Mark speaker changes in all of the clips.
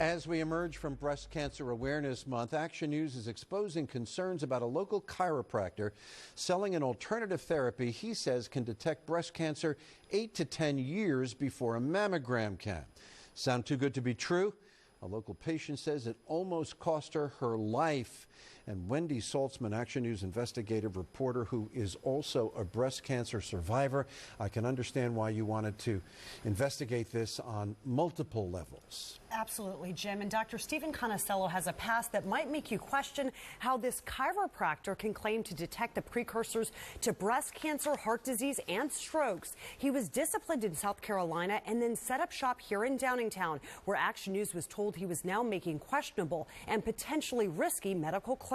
Speaker 1: As we emerge from Breast Cancer Awareness Month, Action News is exposing concerns about a local chiropractor selling an alternative therapy he says can detect breast cancer 8 to 10 years before a mammogram can. Sound too good to be true? A local patient says it almost cost her her life. And Wendy Saltzman, Action News investigative reporter who is also a breast cancer survivor. I can understand why you wanted to investigate this on multiple levels.
Speaker 2: Absolutely, Jim. And Dr. Stephen Conicello has a past that might make you question how this chiropractor can claim to detect the precursors to breast cancer, heart disease, and strokes. He was disciplined in South Carolina and then set up shop here in Downingtown, where Action News was told he was now making questionable and potentially risky medical claims.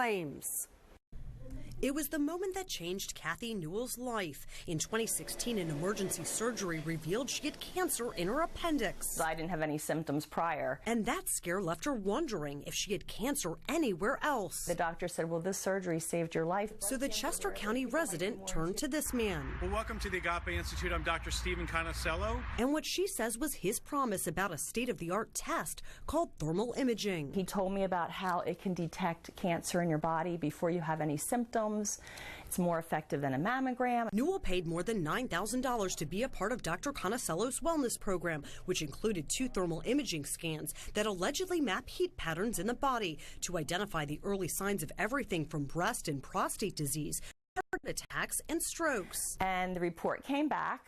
Speaker 2: It was the moment that changed Kathy Newell's life. In 2016, an emergency surgery revealed she had cancer in her appendix.
Speaker 3: I didn't have any symptoms prior.
Speaker 2: And that scare left her wondering if she had cancer anywhere else.
Speaker 3: The doctor said, well, this surgery saved your life.
Speaker 2: So the Chester County resident turned to this man.
Speaker 4: Well, welcome to the Agape Institute. I'm Dr. Stephen Conicello.
Speaker 2: And what she says was his promise about a state-of-the-art test called thermal imaging.
Speaker 3: He told me about how it can detect cancer in your body before you have any symptoms. It's more effective than a mammogram.
Speaker 2: Newell paid more than $9,000 to be a part of Dr. Conicello's wellness program, which included 2 thermal imaging scans that allegedly map heat patterns in the body to identify the early signs of everything from breast and prostate disease, heart attacks, and strokes.
Speaker 3: And the report came back,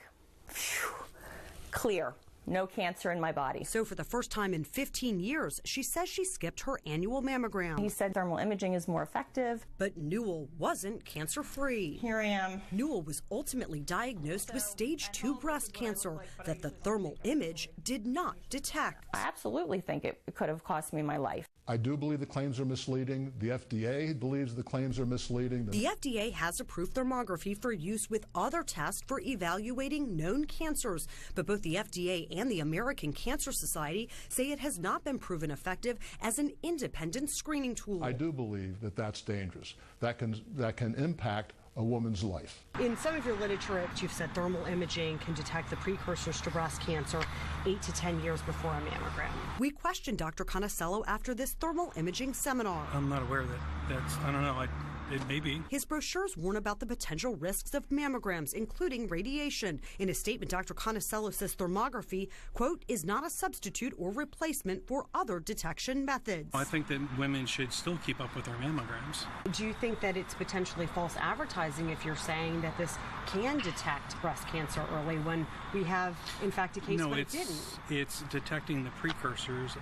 Speaker 3: clear. No cancer in my body.
Speaker 2: So for the first time in 15 years, she says she skipped her annual mammogram.
Speaker 3: He said thermal imaging is more effective.
Speaker 2: But Newell wasn't cancer-free.
Speaker 3: Here I am.
Speaker 2: Newell was ultimately diagnosed with stage 2 breast cancer that the thermal image did not detect.
Speaker 3: I absolutely think it could have cost me my life.
Speaker 5: I do believe the claims are misleading. The FDA believes the claims are misleading.
Speaker 2: The FDA has approved thermography for use with other tests for evaluating known cancers. But both the FDA and the American Cancer Society say it has not been proven effective as an independent screening tool.
Speaker 5: I do believe that that's dangerous. That can impact a woman's life.
Speaker 2: In some of your literature, you've said thermal imaging can detect the precursors to breast cancer 8 to 10 years before a mammogram. We questioned Dr. Conicello after this thermal imaging seminar.
Speaker 4: I'm not aware that I don't know, it may be.
Speaker 2: His brochures warn about the potential risks of mammograms, including radiation. In a statement, Dr. Conicello says thermography, quote, is not a substitute or replacement for other detection methods.
Speaker 4: I think that women should still keep up with their mammograms.
Speaker 2: Do you think that it's potentially false advertising if you're saying that this can detect breast cancer early when we have, in fact, a case when it didn't?
Speaker 4: No, it's detecting the precursors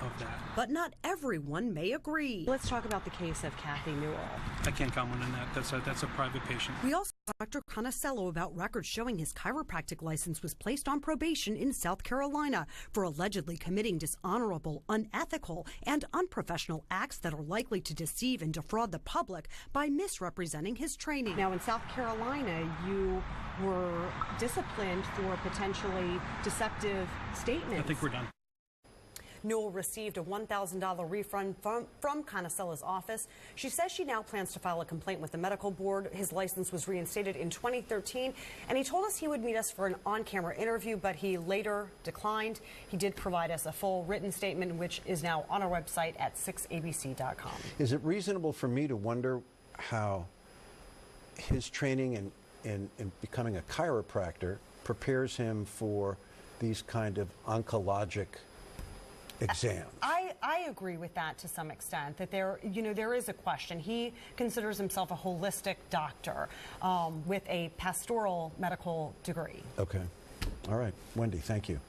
Speaker 4: of that.
Speaker 2: But not everyone may agree. Let's talk about the case of Kathy Newell.
Speaker 4: I can't comment on that. That's a private patient.
Speaker 2: We also talked to Dr. Conicello about records showing his chiropractic license was placed on probation in South Carolina for allegedly committing dishonorable, unethical, and unprofessional acts that are likely to deceive and defraud the public by misrepresenting his training. Now, in South Carolina, you were disciplined for potentially deceptive statements.
Speaker 4: I think we're done.
Speaker 2: Newell received a $1,000 refund from Conicello's office. She says she now plans to file a complaint with the medical board. His license was reinstated in 2013, and he told us he would meet us for an on-camera interview, but he later declined. He did provide us a full written statement, which is now on our website at 6abc.com.
Speaker 1: Is it reasonable for me to wonder how his training in becoming a chiropractor prepares him for these kind of oncologic exams?
Speaker 2: I agree with that to some extent, that there is a question. He considers himself a holistic doctor with a pastoral medical degree.
Speaker 1: Okay. All right. Wendy, thank you.